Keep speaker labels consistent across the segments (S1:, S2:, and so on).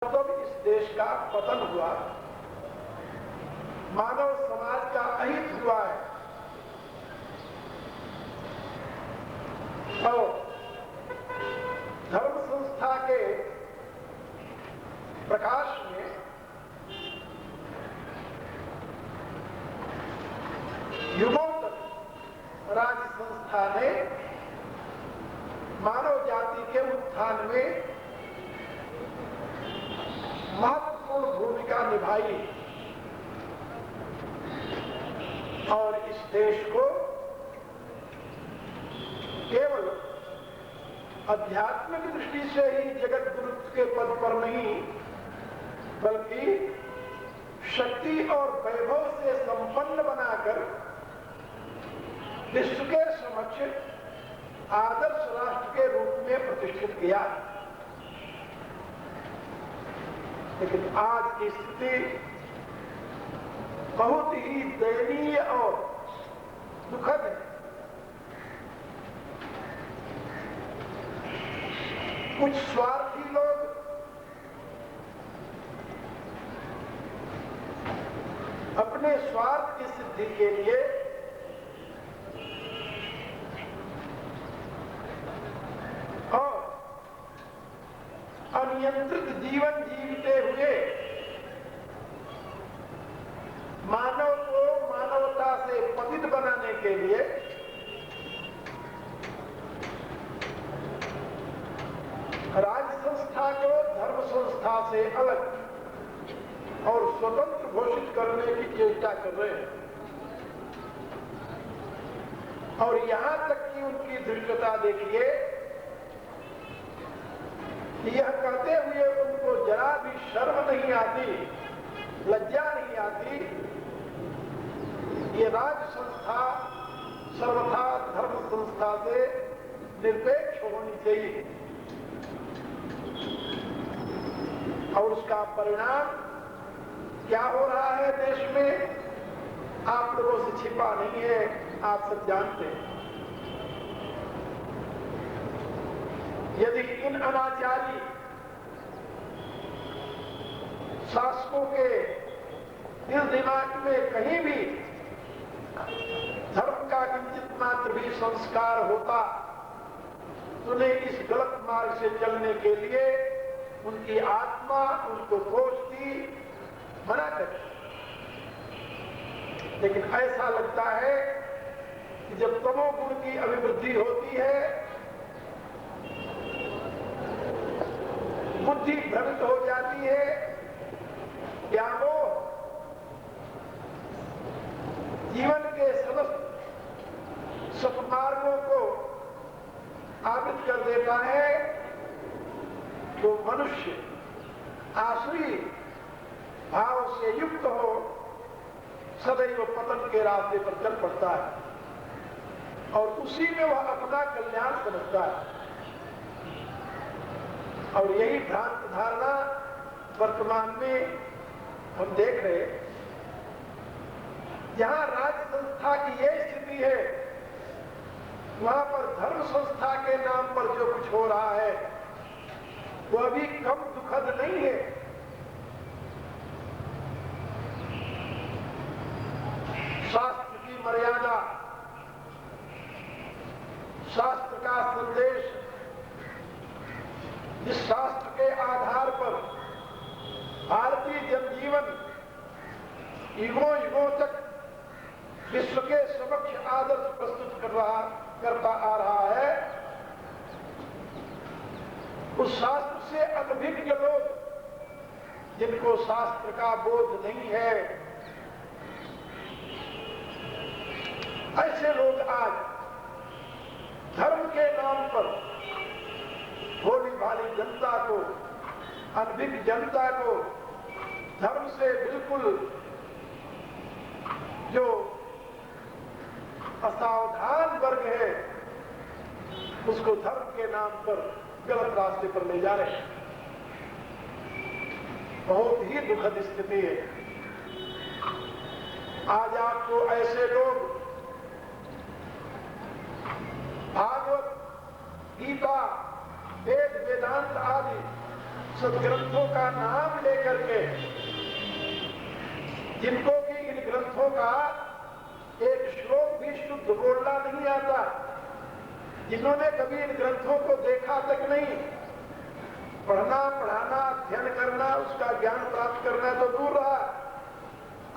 S1: जब इस देश का पतन हुआ, मानव समाज का अहित हुआ है और धर्म संस्था के प्रकाश में युगों तक राज्य संस्था ने मानव जाति के उत्थान में महत्वपूर्ण भूमिका निभाई और इस देश को केवल आध्यात्मिक दृष्टि से ही जगत गुरु के पद पर नहीं बल्कि शक्ति और वैभव से संपन्न बनाकर विश्व के समक्ष आदर्श राष्ट्र के रूप में प्रतिष्ठित किया। लेकिन आज की स्थिति बहुत ही दयनीय और दुखद है। कुछ स्वार्थी लोग अपने स्वार्थ की सिद्धि के लिए और अनियंत्रित जीवन जीते हुए मानव को मानवता से पतित बनाने के लिए राज्य संस्था को धर्म संस्था से अलग और स्वतंत्र घोषित करने की चेष्टा कर रहे हैं और यहां तक कि उनकी दृढ़ता देखिए, यह कहते हुए उनको जरा भी शर्म नहीं आती, लज्जा नहीं आती, ये राज्य संस्था सर्वथा धर्म संस्था से निरपेक्ष होनी चाहिए और उसका परिणाम क्या हो रहा है देश में, आप लोगों से छिपा नहीं है, आप सब जानते हैं। यदि इन अनाचारी शासकों के दिल दिमाग में कहीं भी धर्म का किंचित मात्र भी संस्कार होता तो उन्हें इस गलत मार्ग से चलने के लिए उनकी आत्मा उनको कोसती, मना करती। लेकिन ऐसा लगता है कि जब तमोगुण की अभिवृद्धि होती है, बुद्धि भ्रमित हो जाती है, क्या वो जीवन के समस्त सत्मार्गों को आवृत कर देता है, तो मनुष्य आसुरी भाव से युक्त हो सदैव पतन के रास्ते पर चल पड़ता है और उसी में वह अपना कल्याण समझता है। और यही भ्रांत धारणा वर्तमान में हम देख रहे हैं। जहां राज्य संस्था की यह स्थिति है, वहां पर धर्म संस्था के नाम पर जो कुछ हो रहा है वह भी कम दुखद नहीं है। शास्त्र की मर्यादा, शास्त्र का संदेश, जिस शास्त्र के आधार पर भारतीय जनजीवन युगों युगों तक विश्व के समक्ष आदर्श प्रस्तुत करता आ रहा है, उस शास्त्र से अनभिज्ञ लोग जिनको शास्त्र का बोध नहीं है, ऐसे लोग आज धर्म के नाम पर भोली भाली जनता को, अनभिज्ञ जनता को धर्म से बिल्कुल जो असावधान वर्ग है उसको धर्म के नाम पर गलत रास्ते पर ले जा रहे हैं। बहुत ही दुखद स्थिति है। आज आपको ऐसे लोग भागवत, गीता, वेद, वेदांत आदि सदग्रंथों का नाम लेकर के, जिनको कि इन ग्रंथों का एक श्लोक भी शुद्ध बोलना नहीं आता, जिन्होंने कभी इन ग्रंथों को देखा तक नहीं, पढ़ना पढ़ाना अध्ययन करना उसका ज्ञान प्राप्त करना तो दूर रहा,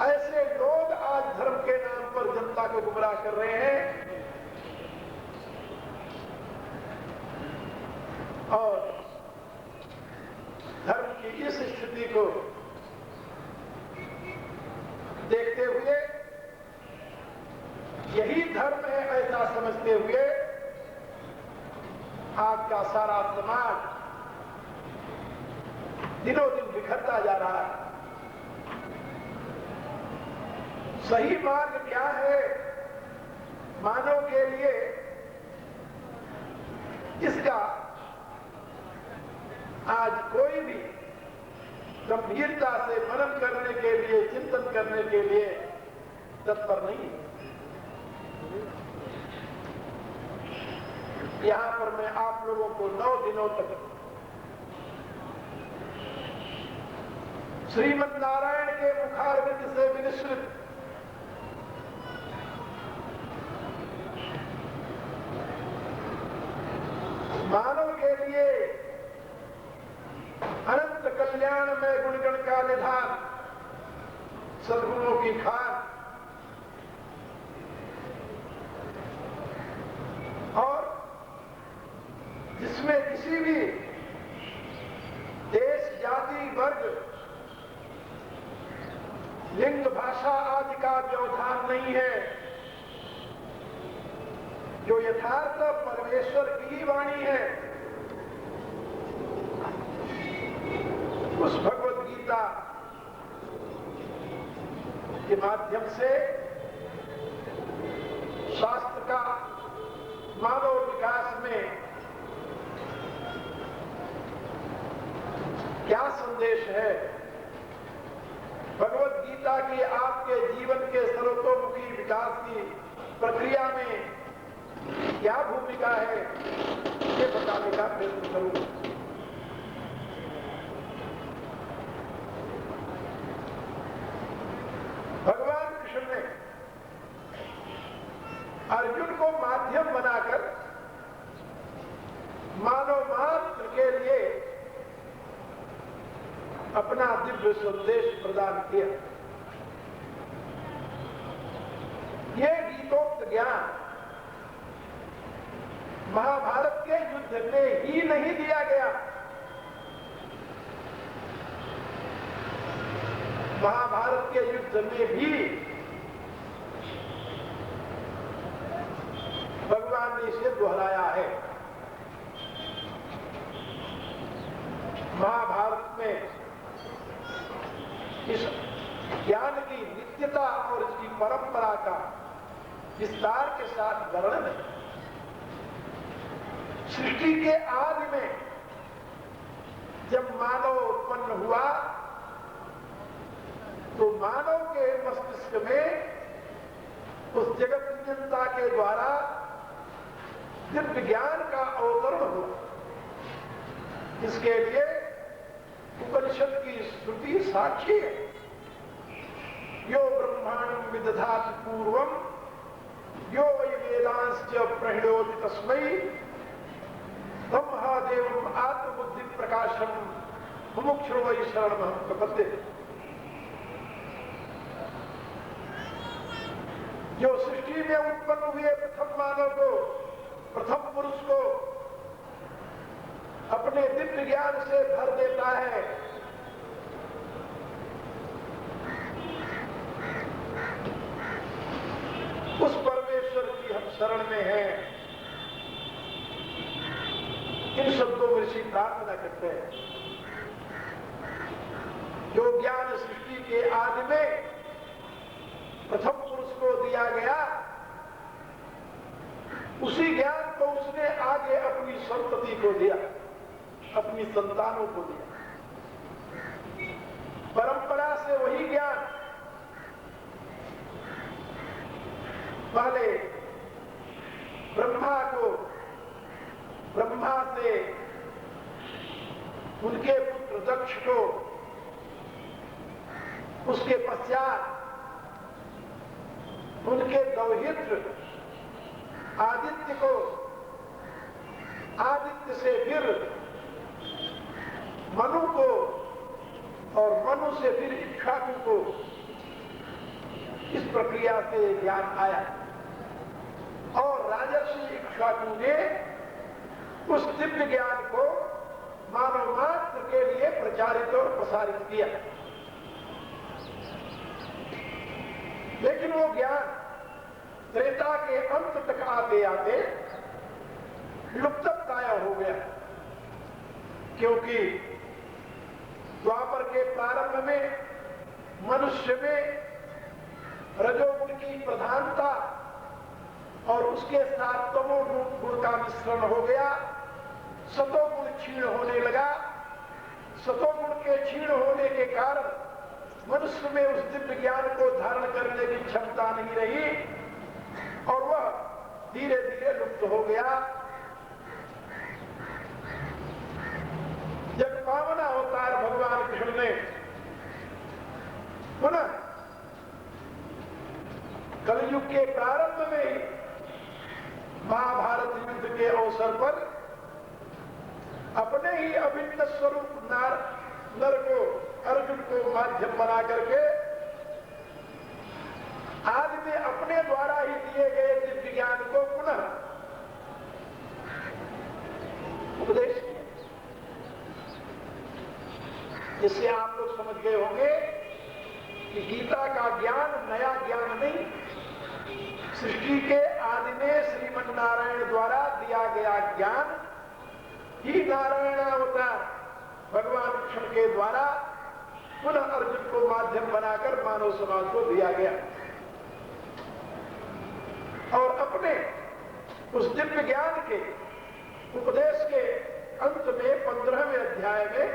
S1: ऐसे लोग आज धर्म के नाम पर जनता को गुमराह कर रहे हैं। और धर्म की इस स्थिति को देखते हुए, यही धर्म है ऐसा समझते हुए आज का सारा समाज दिनों दिन बिखरता जा रहा है। सही मार्ग क्या है मानव के लिए, इसका आज कोई भी गंभीरता से मनन करने के लिए, चिंतन करने के लिए तत्पर नहीं है। यहां पर मैं आप लोगों को 9 दिनों तक श्रीमद् नारायण के मुखारविंद से विनिश्रित मानव के लिए अनंत कल्याण में गुणगण का निधान, सद्गुणों की खान, और जिसमें किसी भी देश, जाति, वर्ग, लिंग, भाषा आदि का व्यवधान नहीं है, जो यथार्थ परमेश्वर की ही वाणी है, उस भगवत गीता के माध्यम से शास्त्र का मानव विकास में क्या संदेश है, भगवत गीता की आपके जीवन के सर्वतोमुखी विकास की प्रक्रिया में क्या भूमिका है, ये बताने का प्रयत्न करूंगा। भगवान कृष्ण ने अर्जुन को माध्यम बनाकर मानव मात्र के लिए अपना दिव्य संदेश प्रदान किया। ये गीतोक्त ज्ञान महाभारत के युद्ध में ही नहीं दिया गया, महाभारत के युद्ध में भी भगवान ने इसे दोहराया है। महाभारत में इस ज्ञान की नित्यता और इसकी परंपरा का विस्तार के साथ वर्णन है। सृष्टि के आदि में जब मानव उत्पन्न हुआ तो मानव के मस्तिष्क में उस जगत नियंता के द्वारा दिव्य ज्ञान का अवतरण हुआ। इसके लिए उपनिषद की श्रुति साक्षी है। यो ब्रह्मांडं विदधाति पूर्वम यो वै वेदांश्च प्रणोति तस्मै तम महादेवम आत्मबुद्धि प्रकाशम मुमुक्षुर्वै वै शरणमहं प्रपद्यते। जो सृष्टि में उत्पन्न हुए प्रथम मानव को, प्रथम पुरुष को अपने दिव्य ज्ञान से भर देता है, उस परमेश्वर की हम शरण में हैं। इन शब्दों में ऋषि प्रार्थना करते हैं। जो ज्ञान सृष्टि के आदि में प्रथम पुरुष को दिया गया, उसी ज्ञान को उसने आगे अपनी संतति को दिया, अपनी संतानों को दिया। परंपरा से वही ज्ञान पहले ब्रह्मा को, ब्रह्मा से उनके पुत्र उसके पश्चात उनके दौहित्र आदित्य को, आदित्य से फिर मनु को, और मनु से फिर इक्ष्वाकु को, इस प्रक्रिया से ज्ञान आया। और राजर्षि इक्ष्वाकु ने उस दिव्य ज्ञान को मानव मात्र के लिए प्रचारित और प्रसारित किया। लेकिन वो ज्ञान त्रेता के अंत तक आते आते लुप्तप्राय हो गया, क्योंकि द्वापर के प्रारंभ में मनुष्य में रजोगुण की प्रधानता और उसके साथ तमोगुण का मिश्रण हो गया। सतोगुण क्षीण होने लगा। सतोगुण के क्षीण होने के कारण मनुष्य में उस दिव्य ज्ञान को धारण करने की क्षमता नहीं रही और वह धीरे धीरे लुप्त हो गया। जब पावना अवतार भगवान कृष्ण ने पुनः कलयुग के प्रारंभ में ही महाभारत युद्ध के अवसर पर अपने ही अभिन्न स्वरूप नर को, अर्जुन को माध्यम बना करके आदि में अपने द्वारा ही दिए गए दिव्य ज्ञान को पुनः उपदेश किया। जिससे आप लोग समझ गए होंगे कि गीता का ज्ञान नया ज्ञान नहीं, सृष्टि के आदि में श्रीमन नारायण द्वारा दिया गया ज्ञान ही नारायणावतार भगवान कृष्ण के द्वारा पुनः अर्जुन को माध्यम बनाकर मानव समाज को दिया गया। और अपने उस दिव्य ज्ञान के उपदेश के अंत में 15वें अध्याय में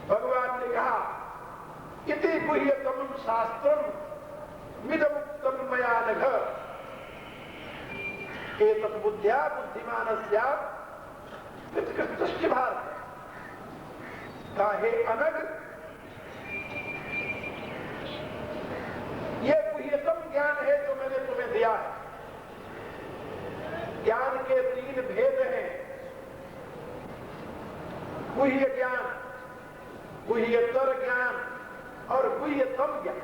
S1: भगवान ने कहा, इति गुह्यतम शास्त्रम मिदमुक्तम मया नघ एतत् बुद्ध्या बुद्धिमानस्या वित्कृष्ट भारत। हे अनग, ये गुह्यतम ज्ञान है जो मैंने तुम्हें दिया है। ज्ञान के 3 भेद हैं। गुह्य ज्ञान, गुह्यतर ज्ञान और गुह्यतम ज्ञान।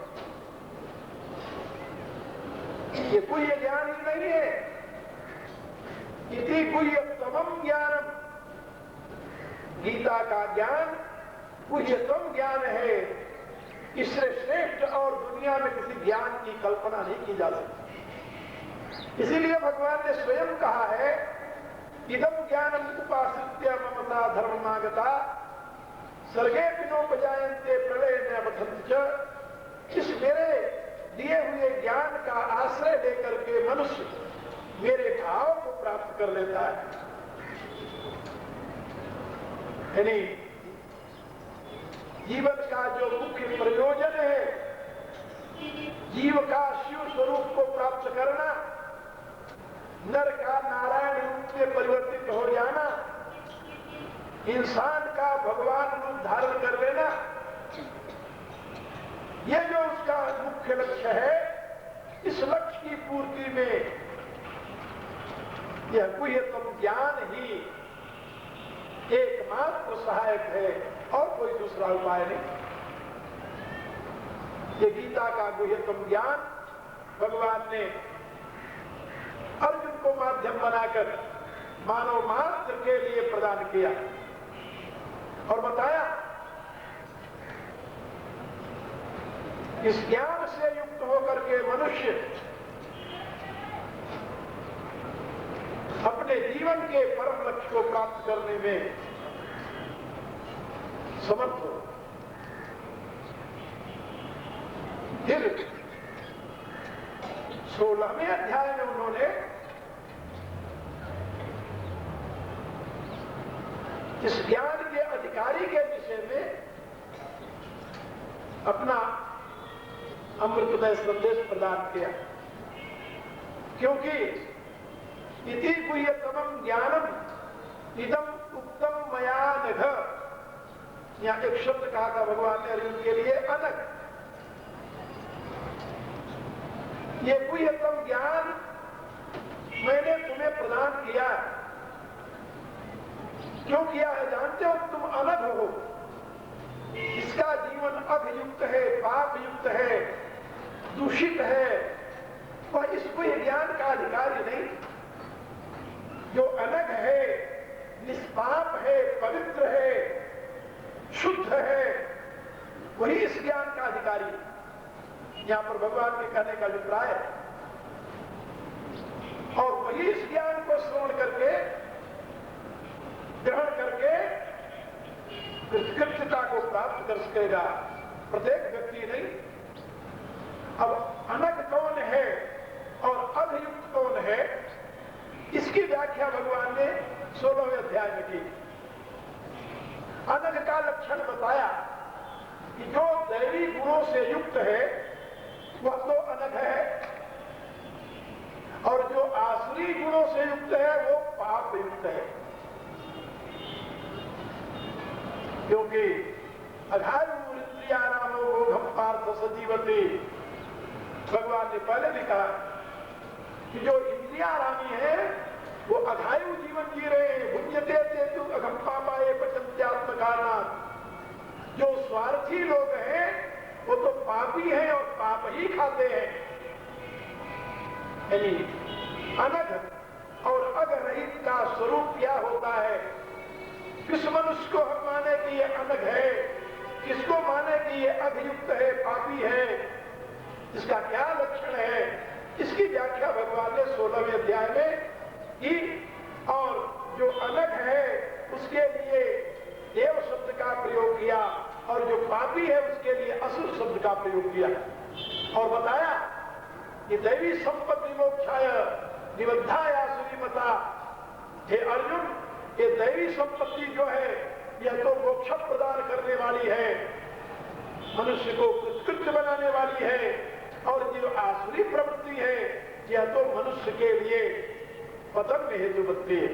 S1: ये गुह्य ज्ञान ही नहीं है। इति गुह्यतमम ज्ञानम, गीता का ज्ञान गुह्यतम ज्ञान है। इससे श्रेष्ठ और दुनिया में किसी ज्ञान की कल्पना नहीं की जा सकती। इसीलिए भगवान ने स्वयं कहा है, इदम ज्ञानम उपाश्रित्य ममता धर्ममागता सर्गे विनोपजायन्ते प्रलय नवथन्ति च। इस मेरे दिए हुए ज्ञान का आश्रय लेकर के मनुष्य मेरे भाव को प्राप्त कर लेता है। यानी जीवन का जो मुख्य प्रयोजन है, जीव का शिव स्वरूप को प्राप्त करना, नर का नारायण रूप में परिवर्तित हो जाना, इंसान का भगवान रूप धारण कर लेना, यह जो उसका मुख्य लक्ष्य है, इस लक्ष्य की पूर्ति में यह गुह्यतम ज्ञान ही एकमात्र सहायक है और कोई दूसरा उपाय नहीं। ये गीता का गुह्यतम ज्ञान भगवान ने अर्जुन को माध्यम बनाकर मानव मात्र के लिए प्रदान किया और बताया, इस ज्ञान से युक्त होकर के मनुष्य अपने जीवन के परम लक्ष्य को प्राप्त करने में समर्थ हो। फिर 16वें अध्याय में उन्होंने इस ज्ञान के अधिकारी के विषय में अपना अमृतमय संदेश प्रदान किया, क्योंकि इति गुह्यतमं ज्ञानम इदम उत्तम मया नघ। यहाँ एक शब्द कहा था भगवान ने अर्जुन के लिए, अनग। ये गुह्यतम ज्ञान मैंने तुम्हें प्रदान किया। क्यों किया है जानते हो? तुम अनग हो। इसका जीवन अभयुक्त है, पाप युक्त है, दूषित है, वह इस गुह्य ज्ञान का अधिकारी नहीं। जो अनग है, निष्पाप है, पवित्र है, शुद्ध है, वही इस ज्ञान का अधिकारी है। यहां पर भगवान के कहने का अभिप्राय है। और वही इस ज्ञान को श्रवण करके, ग्रहण करके कृतकृत्यता को प्राप्त कर सकेगा, प्रत्येक व्यक्ति नहीं। अब अनग कौन है और अभियुक्त कौन है, इसकी व्याख्या भगवान ने 16वें अध्याय में की। अनग का लक्षण बताया कि जो दैवी गुणों से युक्त है वह तो अनग है, और जो आसुरी गुणों से युक्त है वो पाप युक्त है। क्योंकि अघायुरिन्द्रियाणामो मोघम पार्थ सजीवति, भगवान ने पहले भी कहा कि जो इंद्रियारामी है वो अघायु जीवन जी रहे हैं। भुंजते चेतु अघम पापाये पचन्त्यात्मकानात्। जो स्वार्थी लोग हैं वो तो पापी हैं और पाप ही खाते हैं। यानी अनग और अग रहित का स्वरूप क्या होता है? किस मनुष्य को हम माने कि ये अनग है, किसको माने कि ये अभियुक्त है, पापी है, इसका क्या लक्षण है, इसकी व्याख्या भगवान ने 16वें अध्याय में की। और जो अनग है उसके लिए देव शब्द का प्रयोग किया, और जो पापी है उसके लिए असुर शब्द का प्रयोग किया, और बताया कि दैवी संपत्ति मोक्षाय निबद्धाय आसुरी मता। हे अर्जुन, ये दैवी संपत्ति जो है यह तो मोक्ष प्रदान करने वाली है, मनुष्य को कृतकृत्य बनाने वाली है, और जो आसुरी प्रवृत्ति है यह तो मनुष्य के लिए पतन में हेतु बनती है।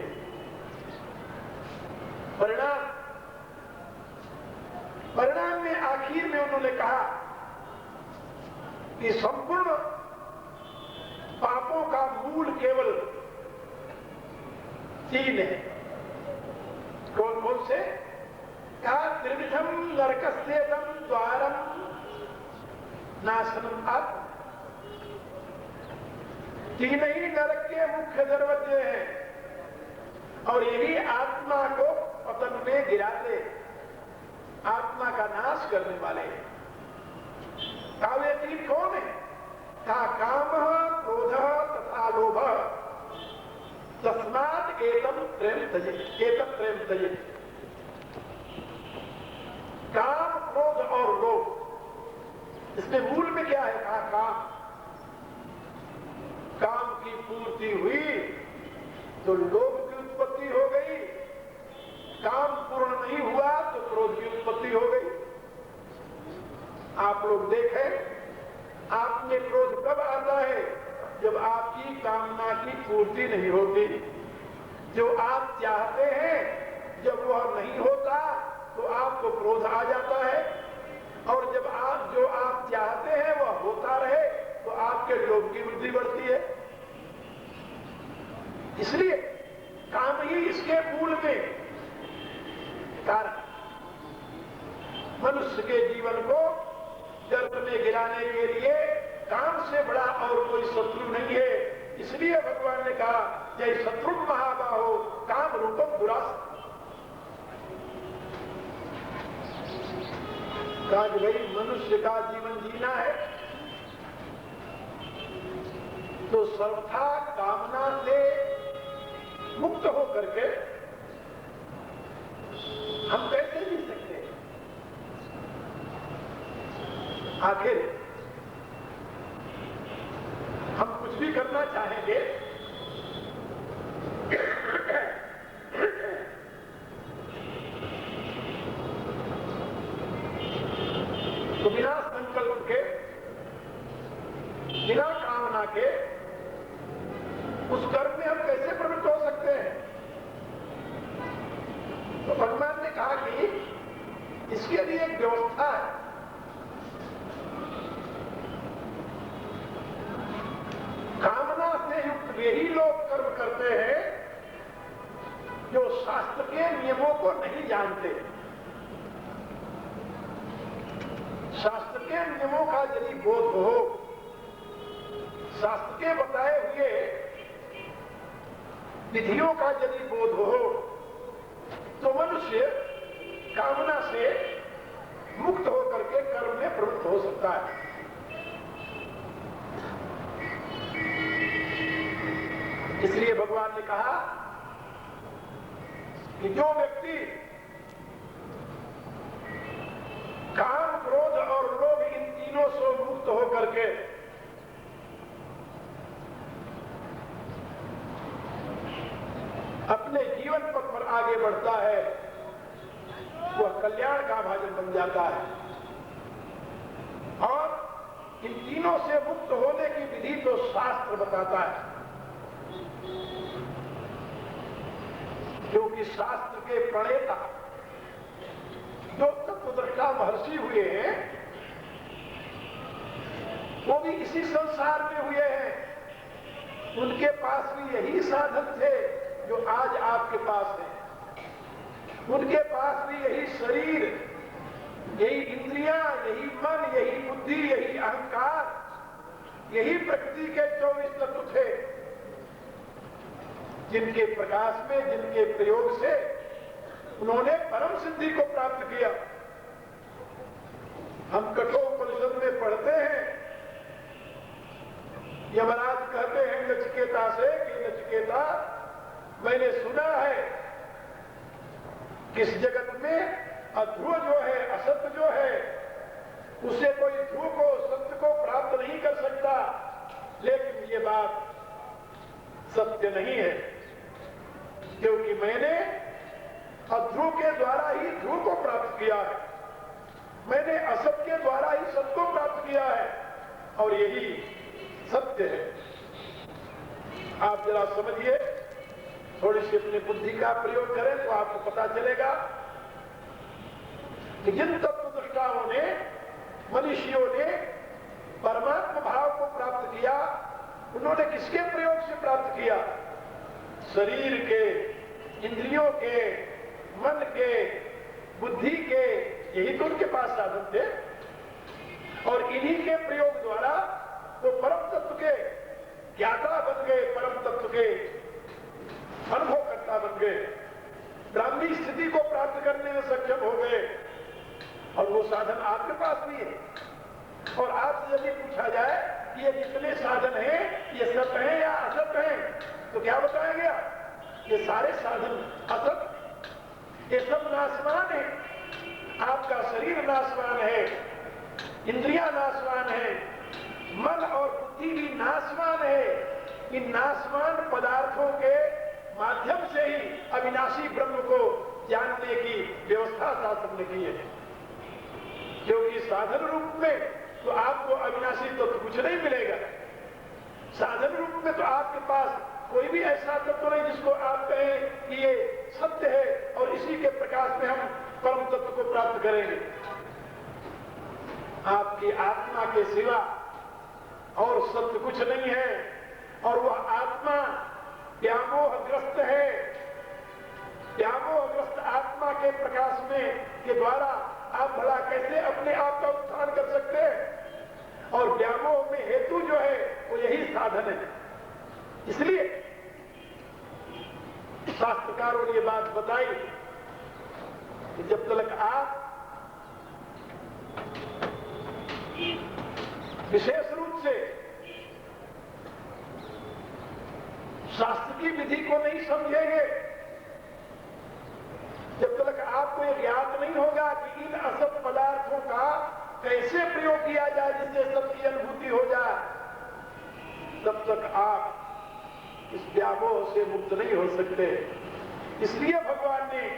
S1: परिणाम में आखिर में उन्होंने कहा कि संपूर्ण पापों का मूल केवल 3 है। कौन कौन से? कहा त्रिविधम नरकस्येदम द्वारम नाशनम आत्मा। 3 ही नरक के मुख्य दरवाजे हैं, और यही आत्मा को पतन में गिराते, आत्मा का नाश करने वाले हैं। वे 3 कौन है? कहा काम, क्रोध तथा लोभ। तस्मात् एतम त्रयम त्यजेत्। काम, क्रोध और लोभ, इसमें मूल में क्या है? कहा काम। काम की पूर्ति हुई तो लोभ की उत्पत्ति हो गई, काम पूर्ण नहीं हुआ तो क्रोध की उत्पत्ति हो गई। आप लोग देखें, आप में क्रोध कब आता है? जब आपकी कामना की पूर्ति नहीं होती। जो आप चाहते हैं जब वह नहीं होता तो आपको क्रोध आ जाता है, और जब जो आप चाहते हैं वह होता रहे तो आपके लोभ की वृद्धि बढ़ती है। इसलिए काम ही इसके मूल में कारण। मनुष्य के जीवन को गर्भ में गिराने के लिए काम से बड़ा और कोई शत्रु नहीं है। इसलिए भगवान ने कहा जय शत्रु महाबाहो काम रूपम दुरास। कहा कि भाई मनुष्य का जीवन जीना है तो सर्वथा कामना से मुक्त हो करके हम कैसे जी सकते हैं? आखिर हम कुछ भी करना चाहेंगे तो बिना संकल्प के, बिना कामना के उस कर्म में हम कैसे प्रवृत्त हो सकते हैं? तो भगवान ने कहा कि जो शास्त्र के नियमों को नहीं जानते, शास्त्र के नियमों का यदि बोध हो, शास्त्र के बताए हुए विधियों का यदि बोध हो, तो मनुष्य कामना से मुक्त होकर के कर्म में प्रवृत्त हो सकता है। इसलिए भगवान ने कहा कि जो व्यक्ति काम, क्रोध और लोभ इन तीनों से मुक्त होकर के अपने जीवन पथ पर आगे बढ़ता है, वह कल्याण का भाजन बन जाता है। और इन तीनों से मुक्त होने की विधि तो शास्त्र बताता है, क्योंकि शास्त्र के प्रणेता जो तत्वदृष्टा महर्षि हुए हैं, वो भी इसी संसार में हुए हैं। उनके पास भी यही साधन थे जो आज आपके पास है। उनके पास भी यही शरीर, यही इंद्रियां, यही मन, यही बुद्धि, यही अहंकार, यही प्रकृति के 24 तत्व थे, जिनके प्रकाश में, जिनके प्रयोग से उन्होंने परम सिद्धि को प्राप्त किया। हम कठोपनिषद में पढ़ते हैं, यमराज कहते हैं नचिकेता से कि नचिकेता, मैंने सुना है कि इस जगत में अध्रुव जो है, असत्य जो है, उसे कोई ध्रुव को, सत्य को प्राप्त नहीं कर सकता। लेकिन ये बात सत्य नहीं है, क्योंकि मैंने अध्रुव के द्वारा ही ध्रुव को प्राप्त किया है, मैंने असत्य के द्वारा ही सत्य को प्राप्त किया है, और यही सत्य है। आप जरा समझिए, थोड़ी सी अपनी बुद्धि का प्रयोग करें तो आपको पता चलेगा कि जिन तत्वदृष्टाओं ने, मनुष्यों ने परमात्मा भाव को प्राप्त किया, उन्होंने किसके प्रयोग से प्राप्त किया? शरीर के, इंद्रियों के, मन के, बुद्धि के, यही तो उनके पास साधन थे। और इन्हीं के प्रयोग द्वारा वो परम तत्व के ज्ञाता बन गए, परम तत्व के अनुभवकर्ता बन गए, ब्राह्मी स्थिति को प्राप्त करने में सक्षम हो गए। और वो साधन आपके पास भी है। और आपसे यदि पूछा जाए कि ये जितने साधन हैं, ये सत्य हैं या असत्य हैं, तो क्या बताएंगे आप? ये सारे साधन असत्य, ये सब नाशवान है। आपका शरीर नाशवान है, इंद्रियां नाशवान है, मन और बुद्धि भी नाशवान है। इन नाशवान पदार्थों के माध्यम से ही अविनाशी ब्रह्म को जानने की व्यवस्था शास्त्र ने की है। क्योंकि साधन रूप में तो आपको अविनाशी तो कुछ नहीं मिलेगा। साधन रूप में तो आपके पास कोई भी ऐसा तत्व नहीं जिसको आप कहें कि ये सत्य है और इसी के प्रकाश में हम परम तत्व को प्राप्त करेंगे। आपकी आत्मा के सिवा और सत्य कुछ नहीं है, और वह आत्मा व्यामोहग्रस्त है। व्यामोहग्रस्त आत्मा के प्रकाश में के द्वारा आप भला कैसे अपने आप का उत्थान कर सकते हैं? और व्यामोह में हेतु जो है वो यही साधन है। इसलिए शास्त्रकारों ने ये बात बताई कि जब तक आप विशेष रूप से शास्त्र की विधि को नहीं समझेंगे, जब तक आपको यह ज्ञात नहीं होगा कि इन असत पदार्थों का कैसे प्रयोग किया जाए जिससे सबकी अनुभूति हो जाए, तब तक आप इस व्यामोह से मुक्त नहीं हो सकते। इसलिए भगवान ने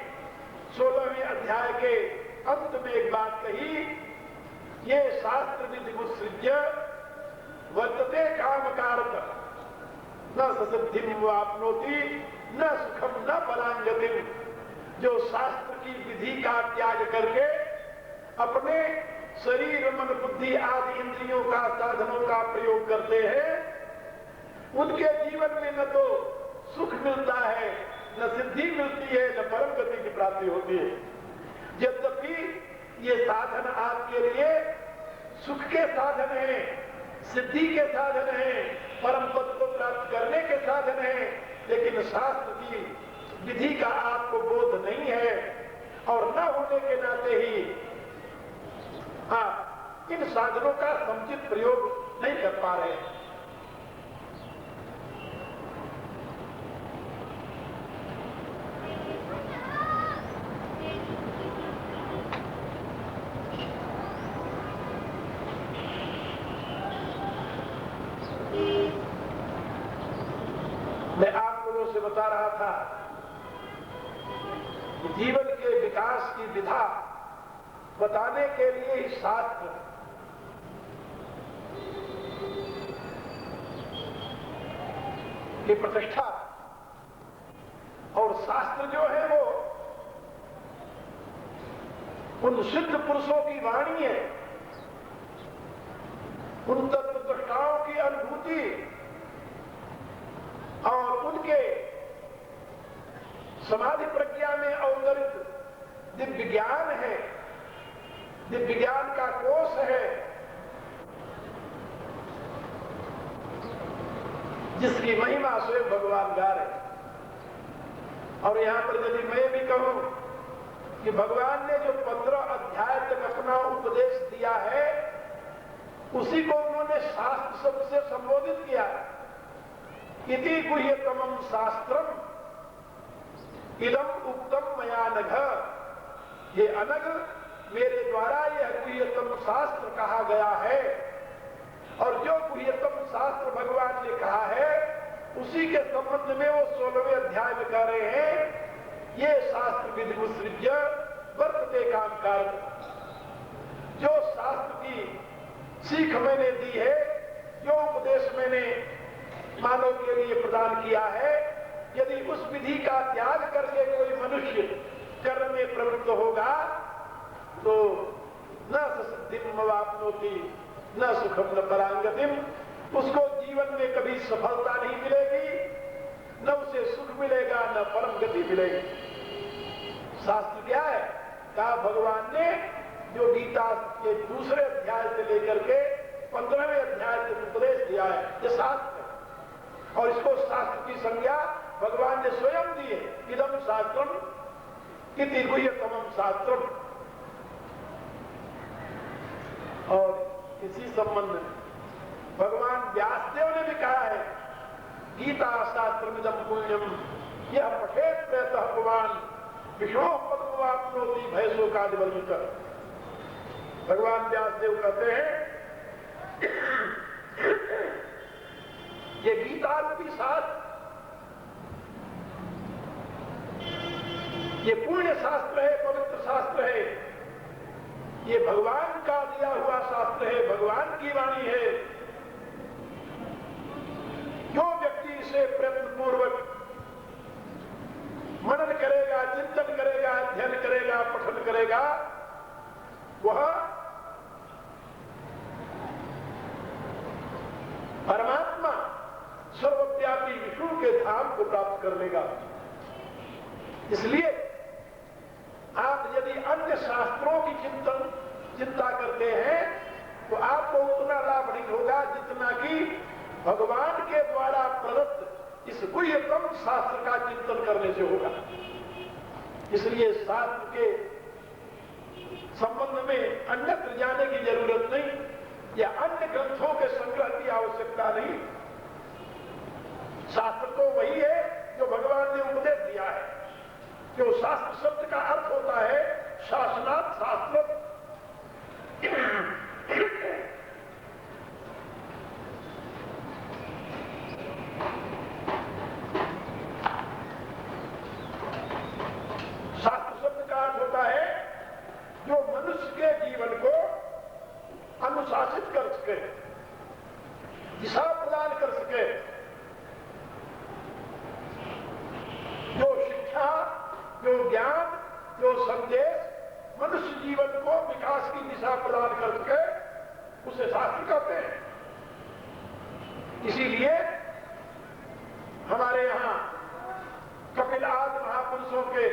S1: 16वें अध्याय के अंत में एक बात कही, ये शास्त्र विधि मुत्सृज्य वर्तते काम कारक न ससिद्धिं वाप्नोति न सुखम न परांगतिम। जो शास्त्र की विधि का त्याग करके अपने शरीर, मन, बुद्धि आदि इंद्रियों का, साधनों का प्रयोग करते हैं, उनके जीवन में न तो सुख मिलता है न सिद्धि मिलती है, न परम गति की प्राप्ति होती है। यद्यपि ये साधन आपके लिए सुख के साधन हैं, सिद्धि के साधन हैं, परम पद को प्राप्त करने के साधन हैं, लेकिन शास्त्र की विधि का आपको बोध नहीं है और न होने के नाते ही आप इन साधनों का समुचित प्रयोग नहीं कर पा रहे हैं। मैं आप लोगों से बता रहा था कि जीवन के विकास की विधा बताने के लिए ही शास्त्र की प्रतिष्ठा, और शास्त्र जो है वो उन सिद्ध पुरुषों की वाणी है, उन तत्वदृष्टाओं की अनुभूति और उनके समाधि प्रज्ञा में अवतरित दिव्य ज्ञान है, दिव्य ज्ञान का कोष है, जिसकी महिमा स्वयं भगवान गा रहे। और यहां पर यदि मैं भी कहूं कि भगवान ने जो 15 अध्याय तक अपना उपदेश दिया है, उसी को उन्होंने शास्त्र शब्द से संबोधित किया। इति गुह्यतमं शास्त्रम इदम उक्तम मया नघ, ये अनग मेरे द्वारा यह गुह्यतम शास्त्र कहा गया है। और जो गुह्यतम शास्त्र भगवान ने कहा है, उसी के संबंध में वो 16वें अध्याय में कह रहे हैं, ये शास्त्र विधि मुसृज्य वर्तते काम कर। जो शास्त्र की सीख मैंने दी है, जो उपदेश मैंने मानव के लिए प्रदान किया है, यदि उस विधि का त्याग करके कोई मनुष्य कर्म में प्रवृत्त होगा तो न सिद्धिम वाप्नोति न सुखम न परांगतिम, उसको जीवन में कभी सफलता नहीं मिलेगी, न उसे सुख मिलेगा, न परम गति मिलेगी। शास्त्र क्या है? कहा भगवान ने जो गीता के दूसरे अध्याय से लेकर के 15वें अध्याय तक उपदेश दिया है, ये शास्त्र है। और इसको शास्त्र की संज्ञा भगवान ने स्वयं दी है, इदम शास्त्रम इति गुह्यतमं शास्त्रम। और इसी संबंध में भगवान व्यासदेव ने भी कहा है, गीता शास्त्रमिदं पुण्यम यह पठेत प्रयतः भगवान विष्णु पद्मवाप्नोति भयशोकादिवर्जित। भगवान व्यासदेव कहते हैं ये गीता रूपी शास्त्र, ये पुण्य शास्त्र है, पवित्र शास्त्र है, ये भगवान का दिया हुआ शास्त्र है, भगवान की वाणी है। जो व्यक्ति इसे प्रयत्न पूर्वक मनन करेगा, चिंतन करेगा, अध्ययन करेगा, पठन करेगा, वह परमात्मा सर्वव्यापी विष्णु के धाम को प्राप्त कर लेगा। इसलिए आप यदि अन्य शास्त्रों की चिंता करते हैं तो आपको उतना लाभ नहीं होगा जितना कि भगवान के द्वारा प्रदत्त इस गुह्यतम शास्त्र का चिंतन करने से होगा। इसलिए शास्त्र के संबंध में अन्यत्र जाने की जरूरत नहीं या अन्य ग्रंथों के संग्रह की आवश्यकता नहीं। शास्त्र तो वही है जो भगवान ने उपदेश दिया है। जो शास्त्र शब्द का अर्थ होता है शासनात् शास्त्र, शास्त्र शब्द का अर्थ होता है जो मनुष्य के जीवन को अनुशासित कर सके, दिशा प्रदान कर सके, जो शिक्षा, जो ज्ञान, जो संदेश मनुष्य जीवन को विकास की दिशा प्रदान कर सके, उसे शास्त्र कहते हैं। इसीलिए हमारे यहाँ कपिल इन आदि महापुरुषों के